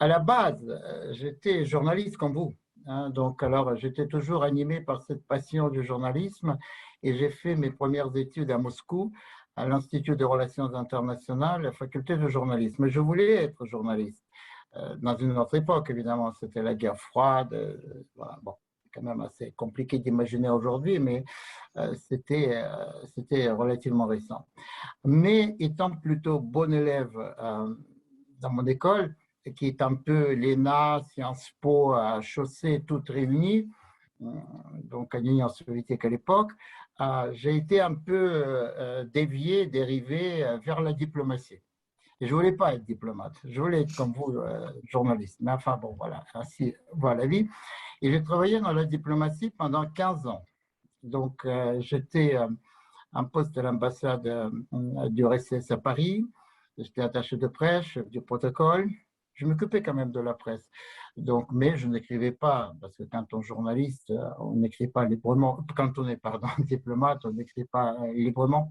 À la base, j'étais journaliste comme vous, hein. Donc, alors, j'étais toujours animé par cette passion du journalisme et j'ai fait mes premières études à Moscou, à l'Institut de Relations internationales, la faculté de journalisme. Mais je voulais être journaliste dans une autre époque, évidemment. C'était la guerre froide. Voilà, bon, c'est quand même assez compliqué d'imaginer aujourd'hui, mais c'était relativement récent. Mais étant plutôt bon élève dans mon école, qui est un peu l'ENA, Sciences Po, Chaussée, toutes réunies, donc à l'Union soviétique à l'époque, j'ai été un peu dévié, dérivé vers la diplomatie. Et je ne voulais pas être diplomate, je voulais être comme vous, journaliste. Mais enfin, bon, voilà, ainsi voilà la vie. Et j'ai travaillé dans la diplomatie pendant 15 ans. Donc, j'étais un poste à l'ambassade du RSS à Paris. J'étais attaché de presse, chef du protocole. Je m'occupais quand même de la presse. Donc, mais je n'écrivais pas, parce que quand on est journaliste, on n'écrit pas librement. Quand on est, pardon, diplomate, on n'écrit pas librement.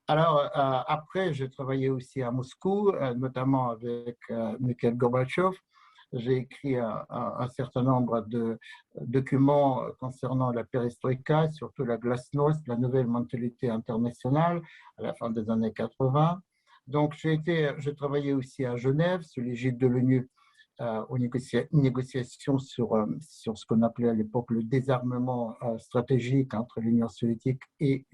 Alors, après, j'ai travaillé aussi à Moscou, notamment avec Mikhail Gorbatchev. J'ai écrit un certain nombre de documents concernant la perestroïka, surtout la glasnost, la nouvelle mentalité internationale, à la fin des années 80. Donc, j'ai travaillé aussi à Genève, sous l'égide de l'ONU, aux négociations sur ce qu'on appelait à l'époque le désarmement stratégique entre l'Union soviétique et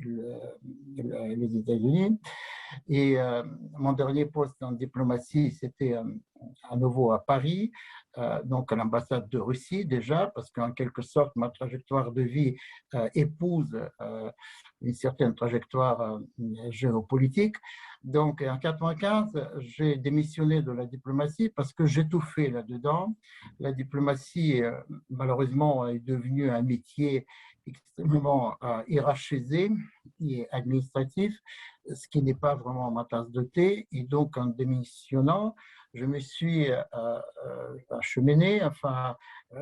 les États-Unis. Et mon dernier poste en diplomatie, c'était à nouveau à Paris, donc à l'ambassade de Russie déjà, parce qu'en quelque sorte, ma trajectoire de vie épouse une certaine trajectoire géopolitique. Donc en 1995, j'ai démissionné de la diplomatie parce que j'étouffais là-dedans. La diplomatie, malheureusement, est devenue un métier extrêmement hiérarchisé et administratif, ce qui n'est pas vraiment ma tasse de thé. Et donc, en démissionnant, je me suis acheminé, enfin,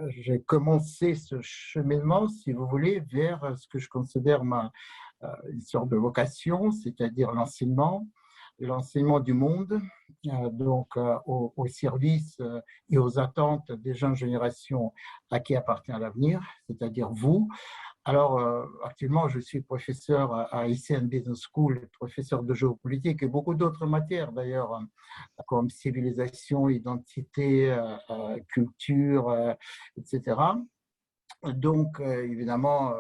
j'ai commencé ce cheminement, si vous voulez, vers ce que je considère une sorte de vocation, c'est-à-dire l'enseignement du monde, donc au service et aux attentes des jeunes générations à qui appartient l'avenir, c'est-à-dire vous. Alors, actuellement, je suis professeur à ICN Business School, professeur de géopolitique et beaucoup d'autres matières d'ailleurs, comme civilisation, identité, culture, etc. Donc, évidemment,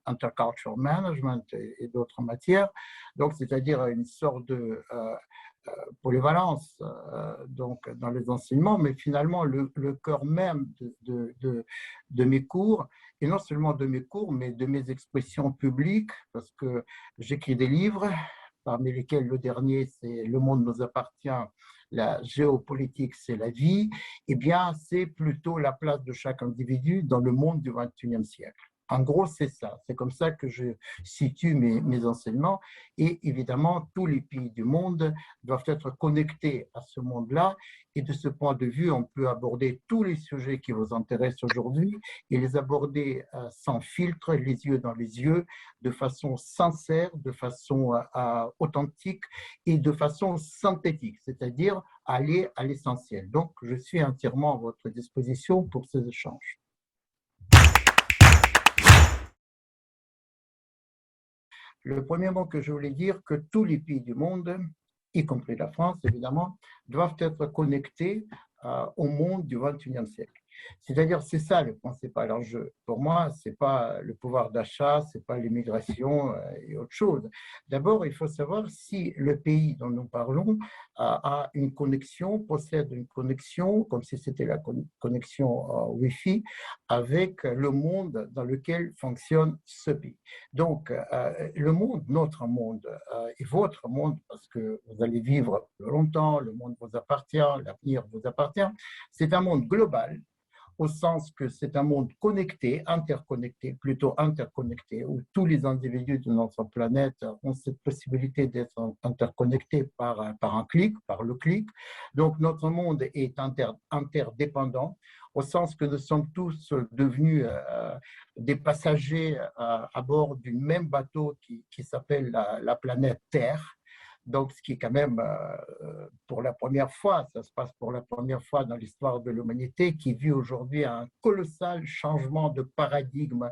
intercultural management et d'autres matières. Donc, c'est-à-dire une sorte de polyvalence donc dans les enseignements, mais finalement le cœur même de mes cours, et non seulement de mes cours, mais de mes expressions publiques, parce que j'écris des livres, parmi lesquels le dernier, c'est Le monde nous appartient, la géopolitique, c'est la vie, eh bien, c'est plutôt la place de chaque individu dans le monde du XXIe siècle. En gros, c'est ça. C'est comme ça que je situe mes enseignements. Et évidemment, tous les pays du monde doivent être connectés à ce monde-là. Et de ce point de vue, on peut aborder tous les sujets qui vous intéressent aujourd'hui et les aborder sans filtre, les yeux dans les yeux, de façon sincère, de façon authentique et de façon synthétique, c'est-à-dire aller à l'essentiel. Donc, je suis entièrement à votre disposition pour ces échanges. Le premier mot que je voulais dire, que tous les pays du monde, y compris la France évidemment, doivent être connectés au monde du XXIe siècle. C'est-à-dire, c'est ça le principal enjeu. Pour moi, ce n'est pas le pouvoir d'achat, ce n'est pas l'immigration et autre chose. D'abord, il faut savoir si le pays dont nous parlons a une connexion, possède une connexion, comme si c'était la connexion Wi-Fi, avec le monde dans lequel fonctionne ce pays. Donc, le monde, notre monde et votre monde, parce que vous allez vivre longtemps, le monde vous appartient, l'avenir vous appartient, c'est un monde global, au sens que c'est un monde connecté, interconnecté, plutôt interconnecté, où tous les individus de notre planète ont cette possibilité d'être interconnectés par un clic, par le clic. Donc, notre monde est interdépendant, au sens que nous sommes tous devenus des passagers à bord du même bateau qui s'appelle la planète Terre. Donc, ce qui est quand même pour la première fois, ça se passe pour la première fois dans l'histoire de l'humanité, qui vit aujourd'hui un colossal changement de paradigme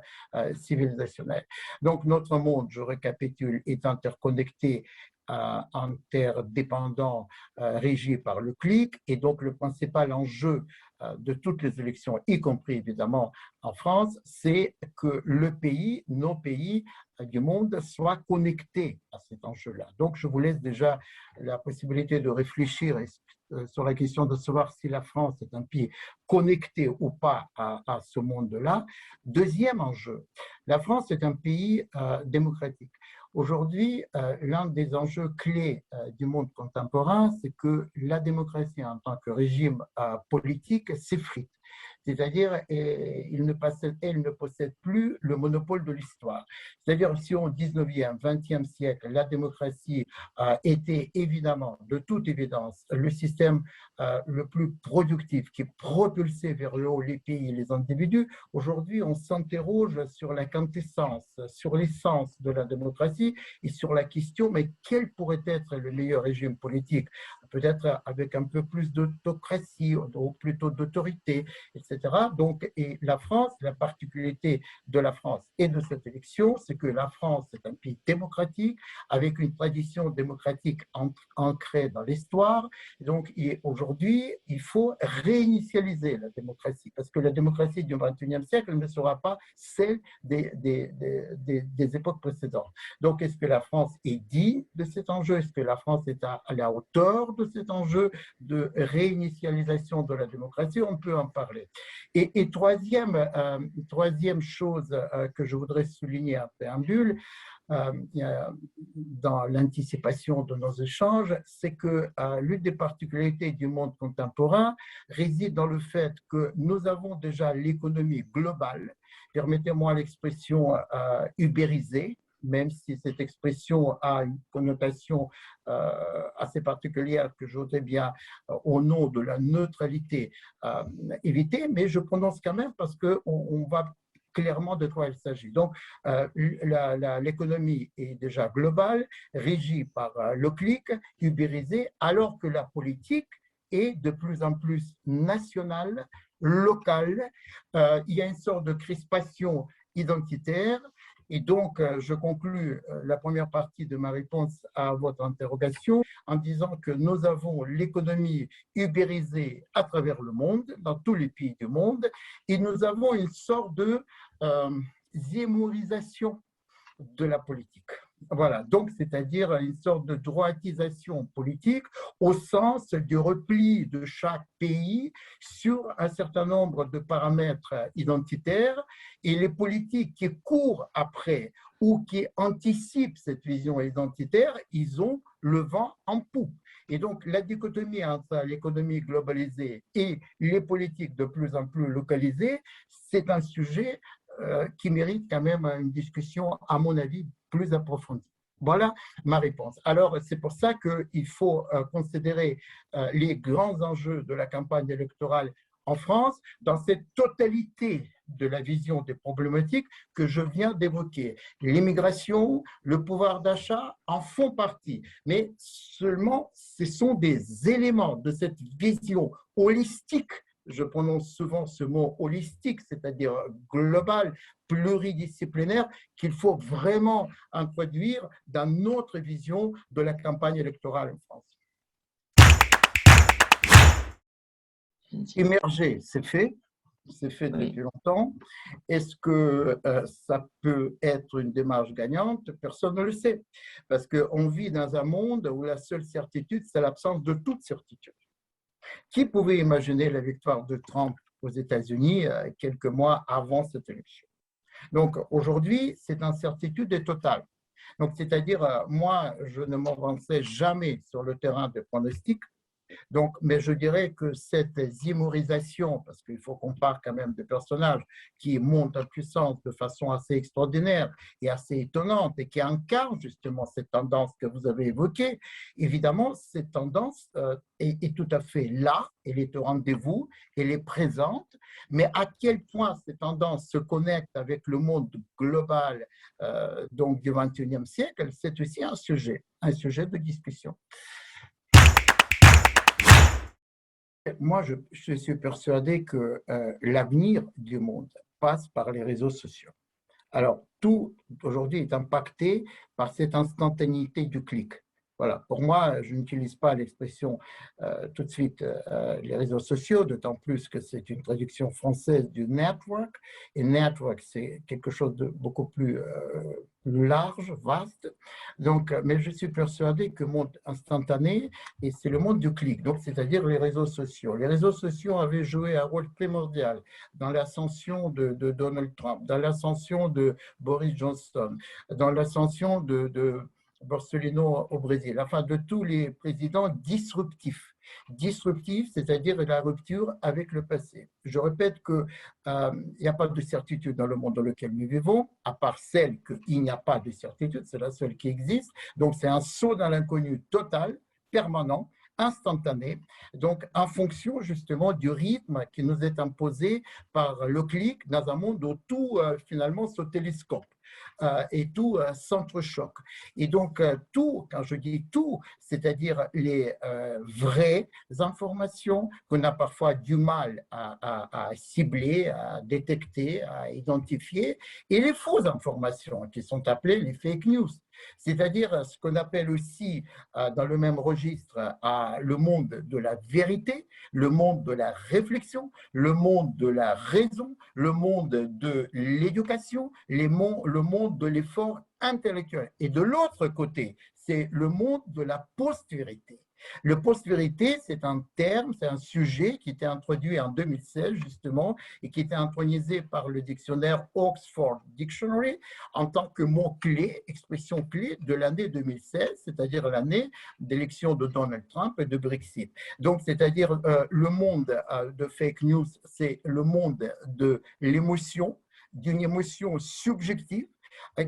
civilisationnel. Donc, notre monde, je récapitule, est interconnecté, interdépendant, régi par le clic. Et donc, le principal enjeu de toutes les élections, y compris évidemment en France, c'est que le pays, nos pays du monde soient connectés à cet enjeu-là. Donc, je vous laisse déjà la possibilité de réfléchir sur la question de savoir si la France est un pays connecté ou pas à ce monde-là. Deuxième enjeu, la France est un pays démocratique. Aujourd'hui, l'un des enjeux clés du monde contemporain, c'est que la démocratie en tant que régime politique s'effrite. C'est-à-dire, elle ne possède plus le monopole de l'histoire. C'est-à-dire, si au 19e, 20e siècle, la démocratie était évidemment, de toute évidence, le système le plus productif qui propulsait vers le haut les pays et les individus, aujourd'hui, on s'interroge sur la quintessence, sur l'essence de la démocratie et sur la question, mais quel pourrait être le meilleur régime politique? Peut-être avec un peu plus d'autocratie, ou plutôt d'autorité, etc. Donc, et la France, la particularité de la France et de cette élection, c'est que la France est un pays démocratique, avec une tradition démocratique ancrée dans l'histoire. Donc, aujourd'hui, il faut réinitialiser la démocratie, parce que la démocratie du XXIe siècle ne sera pas celle des époques précédentes. Donc, est-ce que la France est digne de cet enjeu? Est-ce que la France est à la hauteur de cet enjeu de réinitialisation de la démocratie? On peut en parler. Et troisième chose que je voudrais souligner en préambule, dans l'anticipation de nos échanges, c'est que l'une des particularités du monde contemporain réside dans le fait que nous avons déjà l'économie globale, permettez-moi l'expression ubérisée, même si cette expression a une connotation assez particulière que je voudrais bien, au nom de la neutralité, éviter, mais je prononce quand même parce qu'on va clairement de quoi il s'agit. Donc, l'économie est déjà globale, régie par le clic, ubérisée, alors que la politique est de plus en plus nationale, locale. Il y a une sorte de crispation identitaire. Et donc, je conclus la première partie de ma réponse à votre interrogation en disant que nous avons l'économie ubérisée à travers le monde, dans tous les pays du monde, et nous avons une sorte de zémorisation de la politique. Voilà, donc c'est-à-dire une sorte de droitisation politique au sens du repli de chaque pays sur un certain nombre de paramètres identitaires, et les politiques qui courent après ou qui anticipent cette vision identitaire, ils ont le vent en poupe. Et donc la dichotomie entre l'économie globalisée et les politiques de plus en plus localisées, c'est un sujet qui mérite quand même une discussion, à mon avis, plus approfondie. Voilà ma réponse. Alors, c'est pour ça qu'il faut considérer les grands enjeux de la campagne électorale en France dans cette totalité de la vision des problématiques que je viens d'évoquer. L'immigration, le pouvoir d'achat en font partie, mais seulement ce sont des éléments de cette vision holistique. Je prononce souvent ce mot holistique, c'est-à-dire global, pluridisciplinaire, qu'il faut vraiment introduire dans notre vision de la campagne électorale en France. Émerger, c'est fait depuis longtemps. Est-ce que ça peut être une démarche gagnante? Personne ne le sait, parce qu'on vit dans un monde où la seule certitude, c'est l'absence de toute certitude. Qui pouvait imaginer la victoire de Trump aux États-Unis quelques mois avant cette élection? Donc aujourd'hui, cette incertitude est totale. Donc, c'est-à-dire, moi, je ne m'avançais jamais sur le terrain des pronostics. Donc, mais je dirais que cette zimorisation, parce qu'il faut qu'on parle quand même de personnages qui montent en puissance de façon assez extraordinaire et assez étonnante et qui incarnent justement cette tendance que vous avez évoquée, évidemment, cette tendance est tout à fait là, elle est au rendez-vous, elle est présente, mais à quel point cette tendance se connecte avec le monde global donc du XXIe siècle, c'est aussi un sujet de discussion. Moi, je suis persuadé que l'avenir du monde passe par les réseaux sociaux. Alors, tout aujourd'hui est impacté par cette instantanéité du clic. Voilà, pour moi, je n'utilise pas l'expression tout de suite les réseaux sociaux, d'autant plus que c'est une traduction française du network. Et network, c'est quelque chose de beaucoup plus large, vaste. Donc, mais je suis persuadé que le monde instantané, et c'est le monde du clic, donc c'est-à-dire les réseaux sociaux. Les réseaux sociaux avaient joué un rôle primordial dans l'ascension de Donald Trump, dans l'ascension de Boris Johnson, dans l'ascension de Borsellino au Brésil, enfin de tous les présidents disruptifs. Disruptif, c'est-à-dire la rupture avec le passé. Je répète qu'il n'y a pas de certitude dans le monde dans lequel nous vivons, à part celle qu'il n'y a pas de certitude, c'est la seule qui existe. Donc c'est un saut dans l'inconnu total, permanent, instantané, donc en fonction justement du rythme qui nous est imposé par le clic dans un monde où tout finalement se télescope. Et tout s'entrechoque. Et donc, tout, quand je dis tout, c'est-à-dire les vraies informations qu'on a parfois du mal à cibler, à détecter, à identifier, et les fausses informations qui sont appelées les fake news. C'est-à-dire ce qu'on appelle aussi dans le même registre le monde de la vérité, le monde de la réflexion, le monde de la raison, le monde de l'éducation, le monde de l'effort intellectuel. Et de l'autre côté, c'est le monde de la post-vérité. Le post-vérité, c'est un terme, c'est un sujet qui était introduit en 2016 justement et qui était intronisé par le dictionnaire Oxford Dictionary en tant que mot-clé, expression clé de l'année 2016, c'est-à-dire l'année d'élection de Donald Trump et de Brexit. Donc, c'est-à-dire le monde de fake news, c'est le monde de l'émotion, d'une émotion subjective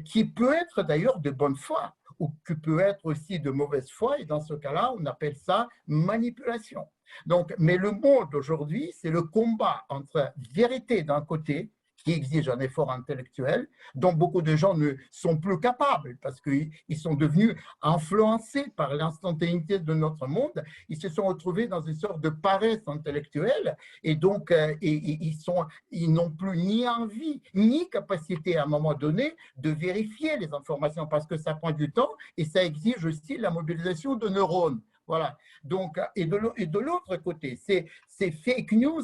qui peut être d'ailleurs de bonne foi ou qui peut être aussi de mauvaise foi, et dans ce cas-là, on appelle ça manipulation. Donc, mais le monde aujourd'hui, c'est le combat entre vérité d'un côté, qui exige un effort intellectuel, dont beaucoup de gens ne sont plus capables parce qu'ils sont devenus influencés par l'instantanéité de notre monde. Ils se sont retrouvés dans une sorte de paresse intellectuelle et donc ils n'ont plus ni envie ni capacité à un moment donné de vérifier les informations parce que ça prend du temps et ça exige aussi la mobilisation de neurones. Voilà. Donc, et de l'autre côté, ces fake news,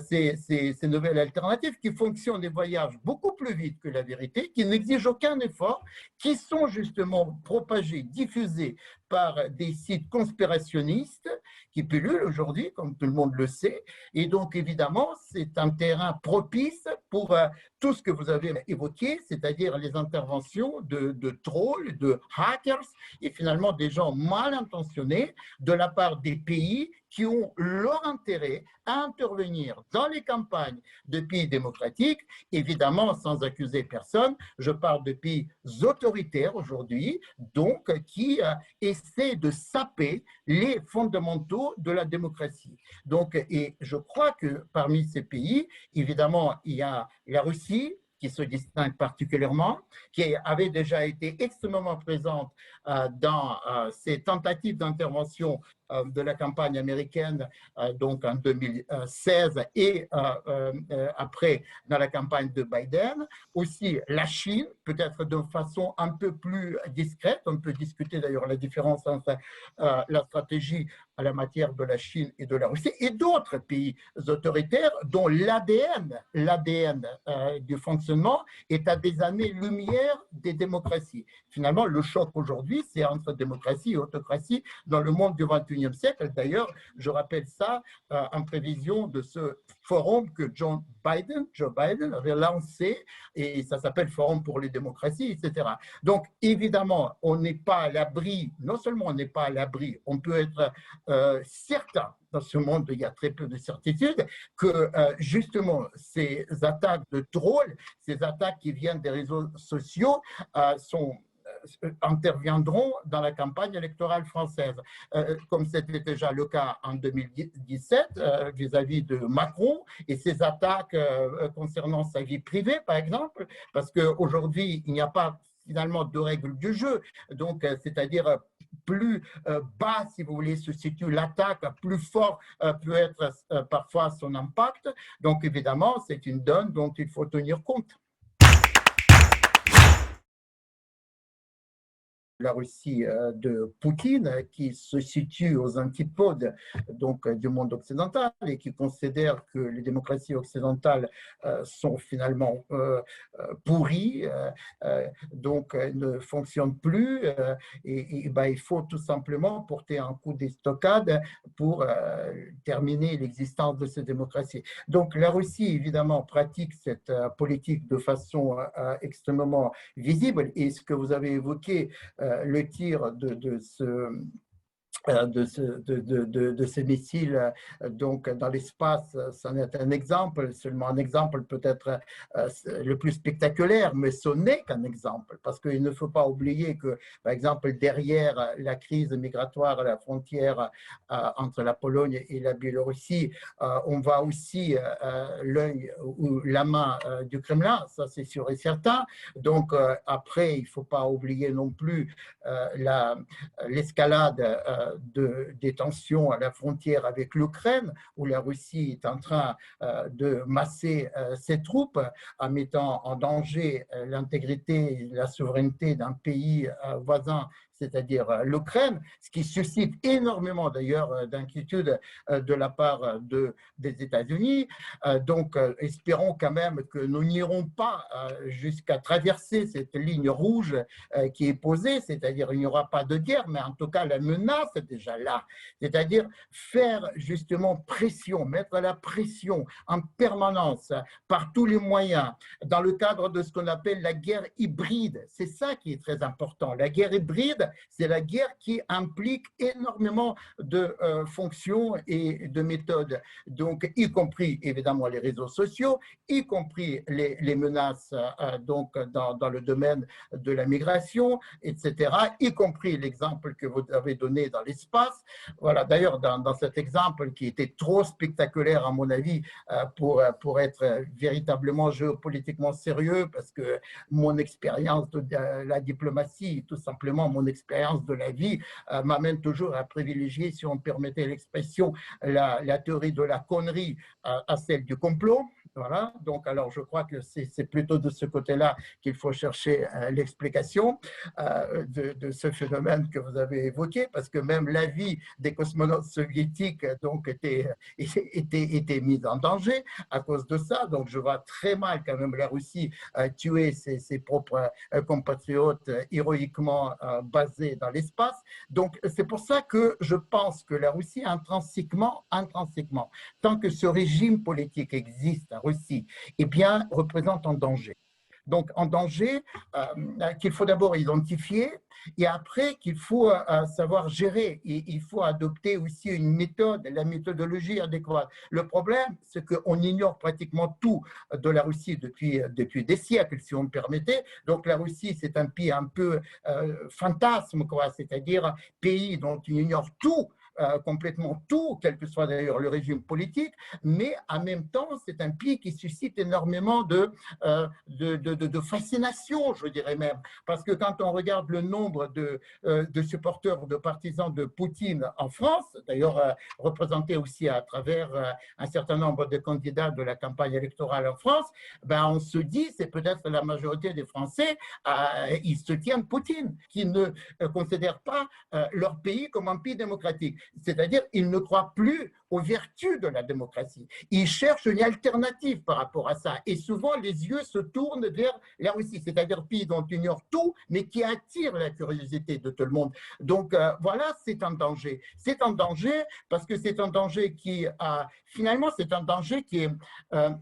ces nouvelles alternatives qui fonctionnent et voyagent beaucoup plus vite que la vérité, qui n'exigent aucun effort, qui sont justement propagées, diffusées par des sites conspirationnistes qui pullulent aujourd'hui, comme tout le monde le sait. Et donc, évidemment, c'est un terrain propice pour tout ce que vous avez évoqué, c'est-à-dire les interventions de trolls, de hackers et finalement des gens mal intentionnés de la part des pays qui ont leur intérêt à intervenir dans les campagnes de pays démocratiques, évidemment sans accuser personne. Je parle de pays autoritaires aujourd'hui, donc qui essaient de saper les fondamentaux de la démocratie. Donc, et je crois que parmi ces pays, évidemment, il y a la Russie, qui se distingue particulièrement, qui avait déjà été extrêmement présente dans ces tentatives d'intervention de la campagne américaine, donc en 2016 et après dans la campagne de Biden. Aussi la Chine, peut-être de façon un peu plus discrète. On peut discuter d'ailleurs la différence entre la stratégie à la matière de la Chine et de la Russie, et d'autres pays autoritaires dont l'ADN du fonctionnement est à des années-lumière des démocraties. Finalement, le choc aujourd'hui, c'est entre démocratie et autocratie dans le monde du XXIe XXIe siècle. D'ailleurs, je rappelle ça en prévision de ce forum que Joe Biden avait lancé, et ça s'appelle Forum pour les démocraties, etc. Donc, évidemment, on n'est pas à l'abri, non seulement on n'est pas à l'abri, on peut être certain, dans ce monde, il y a très peu de certitudes, que justement, ces attaques de trolls, ces attaques qui viennent des réseaux sociaux interviendront dans la campagne électorale française, comme c'était déjà le cas en 2017 vis-à-vis de Macron et ses attaques concernant sa vie privée, par exemple, parce qu'aujourd'hui, il n'y a pas finalement de règles du jeu, donc c'est-à-dire plus bas, si vous voulez, se situe l'attaque, plus fort peut être parfois son impact. Donc évidemment, c'est une donne dont il faut tenir compte. La Russie de Poutine, qui se situe aux antipodes donc, du monde occidental et qui considère que les démocraties occidentales sont finalement pourries, donc ne fonctionnent plus, et ben, il faut tout simplement porter un coup d'estocade pour terminer l'existence de ces démocraties. Donc la Russie, évidemment, pratique cette politique de façon extrêmement visible, et ce que vous avez évoqué, le tir de ces missiles donc dans l'espace, c'en est un exemple, seulement un exemple peut-être le plus spectaculaire, mais ce n'est qu'un exemple, parce qu'il ne faut pas oublier que, par exemple, derrière la crise migratoire à la frontière entre la Pologne et la Biélorussie, on voit aussi l'œil ou la main du Kremlin, ça c'est sûr et certain. Donc après, il ne faut pas oublier non plus l'escalade des tensions à la frontière avec l'Ukraine, où la Russie est en train de masser ses troupes en mettant en danger l'intégrité et la souveraineté d'un pays voisin, c'est-à-dire l'Ukraine, ce qui suscite énormément d'ailleurs d'inquiétude de la part des États-Unis. Donc espérons quand même que nous n'irons pas jusqu'à traverser cette ligne rouge qui est posée, c'est-à-dire il n'y aura pas de guerre, mais en tout cas la menace est déjà là, c'est-à-dire faire justement pression, mettre la pression en permanence par tous les moyens dans le cadre de ce qu'on appelle la guerre hybride. C'est ça qui est très important. La guerre hybride, c'est la guerre qui implique énormément de fonctions et de méthodes, donc y compris évidemment les réseaux sociaux, y compris les menaces donc dans le domaine de la migration, etc., y compris l'exemple que vous avez donné dans l'espace. Voilà, d'ailleurs, dans cet exemple qui était trop spectaculaire à mon avis pour être véritablement géopolitiquement sérieux, parce que mon expérience de la diplomatie, tout simplement mon expérience de la vie, m'amène toujours à privilégier, si on me permettait l'expression, la théorie de la connerie à celle du complot. Voilà, donc alors je crois que c'est plutôt de ce côté-là qu'il faut chercher l'explication de ce phénomène que vous avez évoqué, parce que même la vie des cosmonautes soviétiques donc était mise en danger à cause de ça. Donc je vois très mal quand même la Russie tuer ses propres compatriotes héroïquement basés dans l'espace. Donc c'est pour ça que je pense que la Russie intrinsèquement, tant que ce régime politique existe en Russie, eh bien, représente un danger. Donc, un danger qu'il faut d'abord identifier et après qu'il faut savoir gérer. Et il faut adopter aussi une méthode, la méthodologie adéquate. Le problème, c'est qu'on ignore pratiquement tout de la Russie depuis des siècles, si on me permettait. Donc, la Russie, c'est un pays un peu fantasme, quoi, c'est-à-dire pays dont on ignore tout. Complètement tout, quel que soit d'ailleurs le régime politique, mais en même temps, c'est un pays qui suscite énormément de fascination, je dirais même, parce que quand on regarde le nombre de supporters, de partisans de Poutine en France, d'ailleurs représentés aussi à travers un certain nombre de candidats de la campagne électorale en France, ben on se dit, c'est peut-être la majorité des Français, ils soutiennent Poutine, qui ne considèrent pas leur pays comme un pays démocratique. c'est-à-dire il ne croit plus aux vertus de la démocratie. Il cherche une alternative par rapport à ça. Et souvent, les yeux se tournent vers la Russie, c'est-à-dire pays dont on ignore tout, mais qui attire la curiosité de tout le monde. Donc voilà, c'est un danger. C'est un danger parce que c'est un danger qui, finalement, c'est un danger qui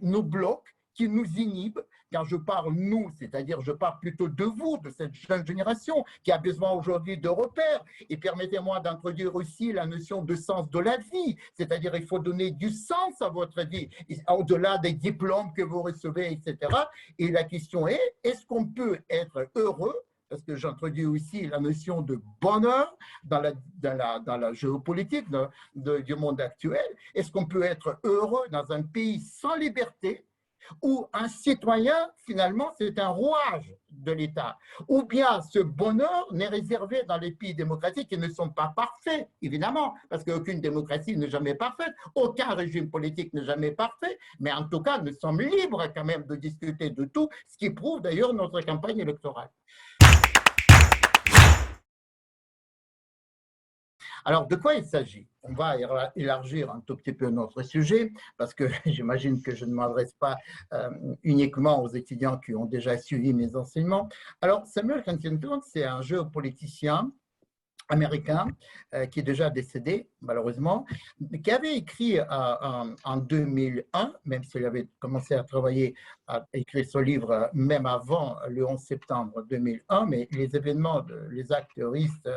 nous bloque, qui nous inhibe. Quand je parle nous, c'est-à-dire je parle plutôt de vous, de cette jeune génération qui a besoin aujourd'hui de repères. Et permettez-moi d'introduire aussi la notion de sens de la vie, c'est-à-dire il faut donner du sens à votre vie, au-delà des diplômes que vous recevez, etc. Et la question est, est-ce qu'on peut être heureux, parce que j'introduis aussi la notion de bonheur dans la géopolitique du monde actuel, est-ce qu'on peut être heureux dans un pays sans liberté, où un citoyen, finalement, c'est un rouage de l'État, ou bien ce bonheur n'est réservé dans les pays démocratiques qui ne sont pas parfaits, évidemment, parce qu'aucune démocratie n'est jamais parfaite, aucun régime politique n'est jamais parfait, mais en tout cas, nous sommes libres quand même de discuter de tout, ce qui prouve d'ailleurs notre campagne électorale. Alors, de quoi il s'agit? On va élargir un tout petit peu notre sujet, parce que j'imagine que je ne m'adresse pas uniquement aux étudiants qui ont déjà suivi mes enseignements. Alors, Samuel Huntington, c'est un géopoliticien américain qui est déjà décédé, malheureusement, qui avait écrit en 2001, même s'il avait commencé à travailler, à écrire ce livre même avant le 11 septembre 2001, mais les événements, les actes terroristes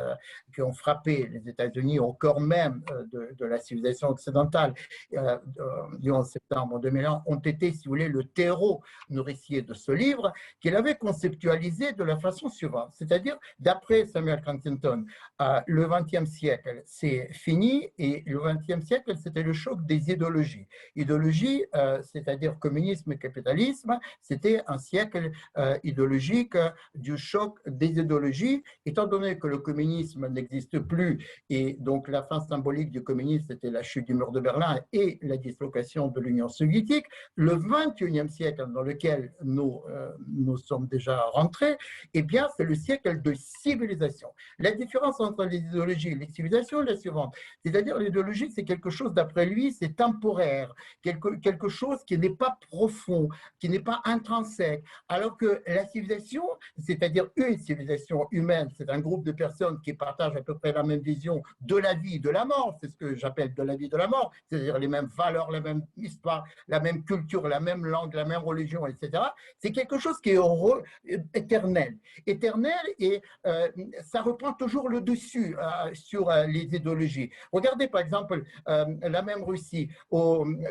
qui ont frappé les États-Unis au cœur même de la civilisation occidentale du 11 septembre 2001 ont été, si vous voulez, le terreau nourricier de ce livre qu'il avait conceptualisé de la façon suivante, c'est-à-dire, d'après Samuel Huntington, le XXe siècle, c'est fini, et le XXe siècle, c'était le choc des idéologies. Idéologie, c'est-à-dire communisme et capitalisme, c'était un siècle idéologique du choc des idéologies, étant donné que le communisme n'existe plus, et donc la fin symbolique du communisme, c'était la chute du mur de Berlin et la dislocation de l'Union soviétique. Le XXIe siècle dans lequel nous sommes déjà rentrés, eh bien, c'est le siècle de civilisation. La différence entre les idéologies et les civilisations est la suivante. C'est-à-dire, l'idéologie, c'est quelque chose, d'après lui, c'est temporaire, quelque chose qui n'est pas profond, qui n'est pas intrinsèque. Alors que la civilisation, c'est-à-dire une civilisation humaine, c'est un groupe de personnes qui partagent à peu près la même vision de la vie et de la mort, c'est ce que j'appelle de la vie et de la mort, c'est-à-dire les mêmes valeurs, la même histoire, la même culture, la même langue, la même religion, etc. C'est quelque chose qui est éternel. Éternel, et ça reprend toujours le dessus sur les idéologies. Regardez par exemple la même Russie.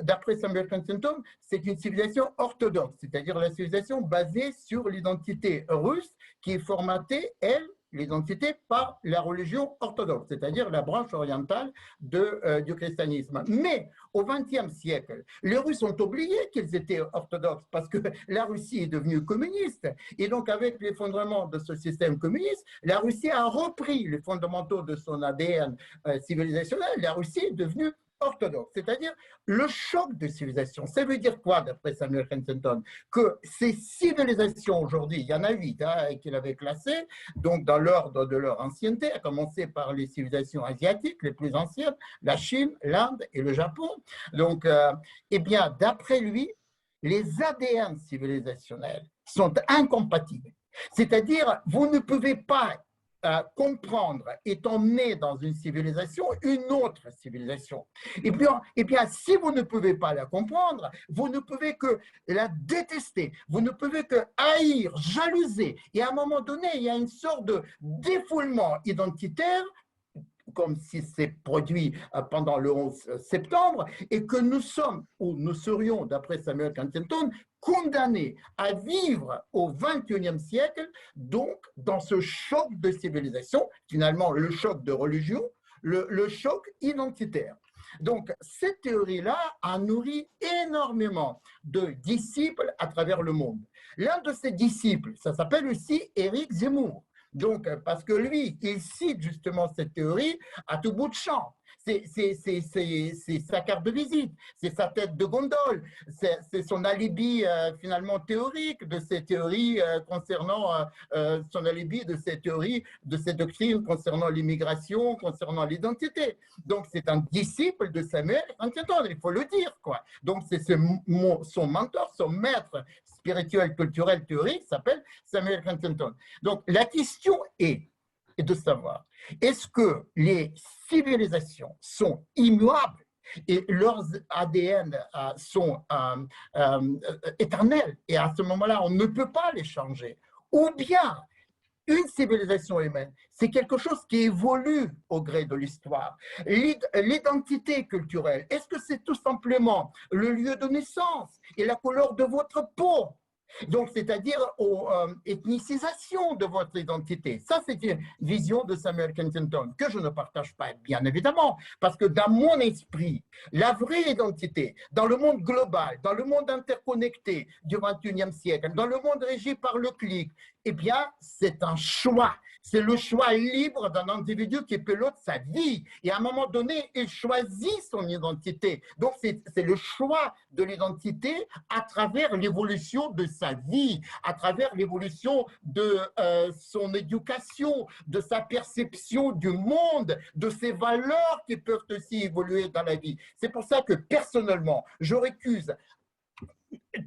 D'après Samuel Huntington, c'est une civilisation orthodoxe, c'est-à-dire la civilisation basée sur l'identité russe qui est formatée, elle, l'identité par la religion orthodoxe, c'est-à-dire la branche orientale du christianisme. Mais au XXe siècle, les Russes ont oublié qu'ils étaient orthodoxes parce que la Russie est devenue communiste. Et donc, avec l'effondrement de ce système communiste, la Russie a repris les fondamentaux de son ADN civilisationnel. La Russie est devenue orthodoxe, c'est-à-dire le choc de civilisation. Ça veut dire quoi, d'après Samuel Huntington? Que ces civilisations aujourd'hui, il y en a 8 qu'il avait classées, donc dans l'ordre de leur ancienneté, à commencer par les civilisations asiatiques les plus anciennes, la Chine, l'Inde et le Japon. Donc, eh bien, d'après lui, les ADN civilisationnels sont incompatibles. C'est-à-dire, vous ne pouvez pas comprendre, étant né dans une civilisation, une autre civilisation. Et bien, si vous ne pouvez pas la comprendre, vous ne pouvez que la détester, vous ne pouvez que haïr, jalouser. Et à un moment donné, il y a une sorte de défoulement identitaire, comme si c'est produit pendant le 11 septembre, et que nous sommes, ou nous serions, d'après Samuel Huntington, condamnés à vivre au XXIe siècle, donc dans ce choc de civilisation, finalement le choc de religion, le choc identitaire. Donc, cette théorie-là a nourri énormément de disciples à travers le monde. L'un de ces disciples, ça s'appelle aussi Éric Zemmour. Donc, parce que lui, il cite justement cette théorie à tout bout de champ. c'est sa carte de visite, c'est sa tête de gondole, c'est son alibi finalement théorique de ces théories concernant son alibi de ces théories, de ces doctrines concernant l'immigration, concernant l'identité. Donc c'est un disciple de Samuel Huntington, il faut le dire, quoi. Donc c'est son mentor, son maître spirituel, culturel, théorique s'appelle Samuel Huntington. Donc la question est de savoir, est-ce que les civilisations sont immuables et leurs ADN sont éternels et à ce moment-là, on ne peut pas les changer? Ou bien, une civilisation humaine, c'est quelque chose qui évolue au gré de l'histoire. L'identité culturelle, est-ce que c'est tout simplement le lieu de naissance et la couleur de votre peau? Donc, c'est-à-dire aux ethnicisations de votre identité. Ça, c'est une vision de Samuel Huntington que je ne partage pas, bien évidemment, parce que dans mon esprit, la vraie identité, dans le monde global, dans le monde interconnecté du XXIe siècle, dans le monde régi par le clic, eh bien, c'est un choix. C'est le choix libre d'un individu qui pilote sa vie. Et à un moment donné, il choisit son identité. Donc, c'est le choix de l'identité à travers l'évolution de sa vie, à travers l'évolution de son éducation, de sa perception du monde, de ses valeurs qui peuvent aussi évoluer dans la vie. C'est pour ça que, personnellement, je récuse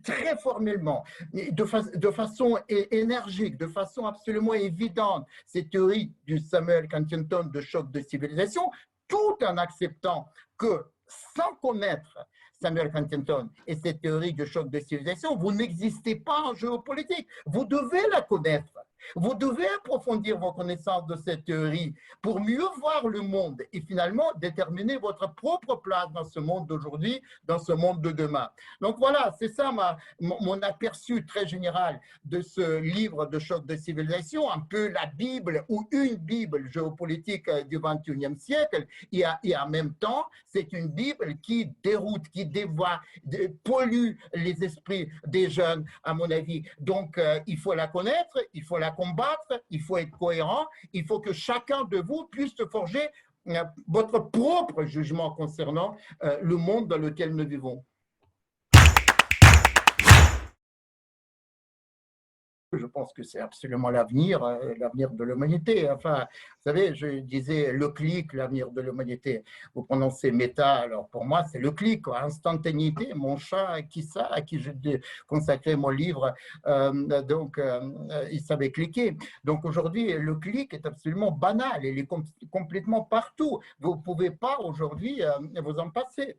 très formellement, de façon énergique, de façon absolument évidente, ces théories du Samuel Huntington de choc de civilisation, tout en acceptant que, sans connaître Samuel Huntington et cette théorie de choc de civilisation, vous n'existez pas en géopolitique. Vous devez la connaître. Vous devez approfondir vos connaissances de cette théorie pour mieux voir le monde et finalement déterminer votre propre place dans ce monde d'aujourd'hui, dans ce monde de demain. Donc voilà, c'est ça mon aperçu très général de ce livre de choc de civilisation, un peu la Bible ou une Bible géopolitique du XXIe siècle, et en même temps, c'est une Bible qui déroute, qui dévoie, pollue les esprits des jeunes, à mon avis. Donc, il faut la connaître, il faut la combattre, il faut être cohérent, il faut que chacun de vous puisse forger votre propre jugement concernant le monde dans lequel nous vivons. Je pense que c'est absolument l'avenir de l'humanité. Enfin, vous savez, je disais le clic, l'avenir de l'humanité. Vous prononcez méta, alors pour moi, c'est le clic, quoi, instantanéité. Mon chat, à qui je consacrais mon livre, il savait cliquer. Donc aujourd'hui, le clic est absolument banal, il est complètement partout. Vous ne pouvez pas aujourd'hui vous en passer.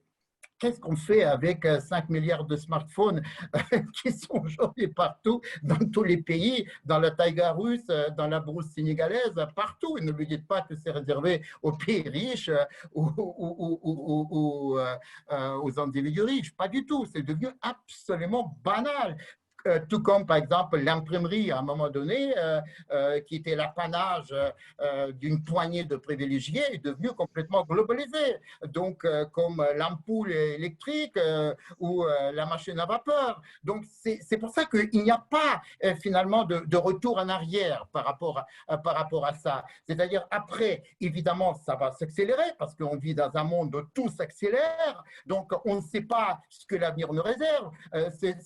Qu'est-ce qu'on fait avec 5 milliards de smartphones qui sont aujourd'hui partout, dans tous les pays, dans la taïga russe, dans la brousse sénégalaise, partout. Et ne me dites pas que c'est réservé aux pays riches ou aux individus riches. Pas du tout. C'est devenu absolument banal. Tout comme, par exemple, l'imprimerie, à un moment donné, qui était l'apanage d'une poignée de privilégiés, est devenue complètement globalisée. Donc, comme l'ampoule électrique ou la machine à vapeur. Donc, c'est pour ça qu'il n'y a pas finalement de retour en arrière par rapport à ça. C'est-à-dire, après, évidemment, ça va s'accélérer parce qu'on vit dans un monde où tout s'accélère. Donc, on ne sait pas ce que l'avenir nous réserve.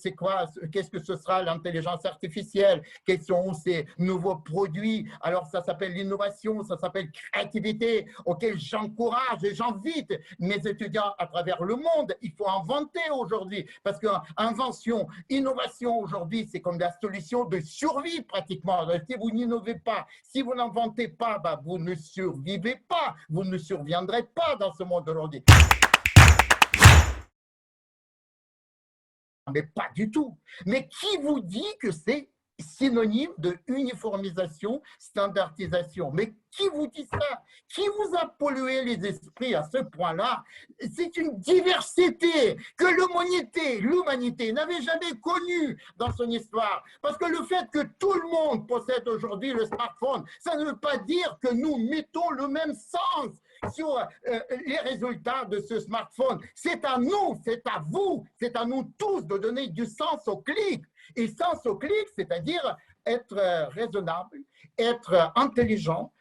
C'est quoi, qu'est-ce que ce sera l'intelligence artificielle, quels sont ces nouveaux produits. Alors ça s'appelle l'innovation, ça s'appelle créativité, auquel j'encourage et j'invite mes étudiants à travers le monde. Il faut inventer aujourd'hui, parce que invention, innovation aujourd'hui, c'est comme la solution de survie pratiquement. Si vous n'innovez pas, si vous n'inventez pas, vous ne survivez pas, vous ne surviendrez pas dans ce monde aujourd'hui. Mais pas du tout. Mais qui vous dit que c'est synonyme de uniformisation, standardisation? Mais qui vous dit ça? Qui vous a pollué les esprits à ce point-là? C'est une diversité que l'humanité n'avait jamais connue dans son histoire. Parce que le fait que tout le monde possède aujourd'hui le smartphone, ça ne veut pas dire que nous mettons le même sens sur les résultats de ce smartphone. C'est à nous, c'est à vous, c'est à nous tous de donner du sens au clic. Et sens au clic, c'est-à-dire être raisonnable être intelligent,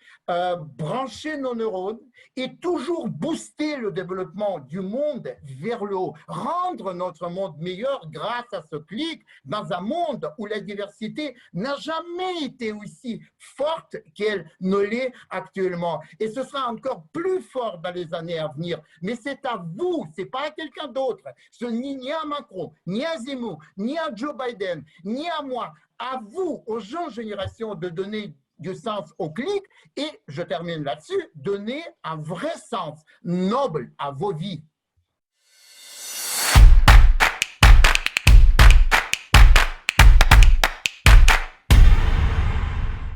brancher nos neurones et toujours booster le développement du monde vers le haut, rendre notre monde meilleur grâce à ce clic dans un monde où la diversité n'a jamais été aussi forte qu'elle ne l'est actuellement. Et ce sera encore plus fort dans les années à venir. Mais c'est à vous, c'est pas à quelqu'un d'autre. Ce n'est ni à Macron, ni à Zemmour, ni à Joe Biden, ni à moi. À vous, aux jeunes générations, de donner du sens au clic et, je termine là-dessus, donner un vrai sens noble à vos vies.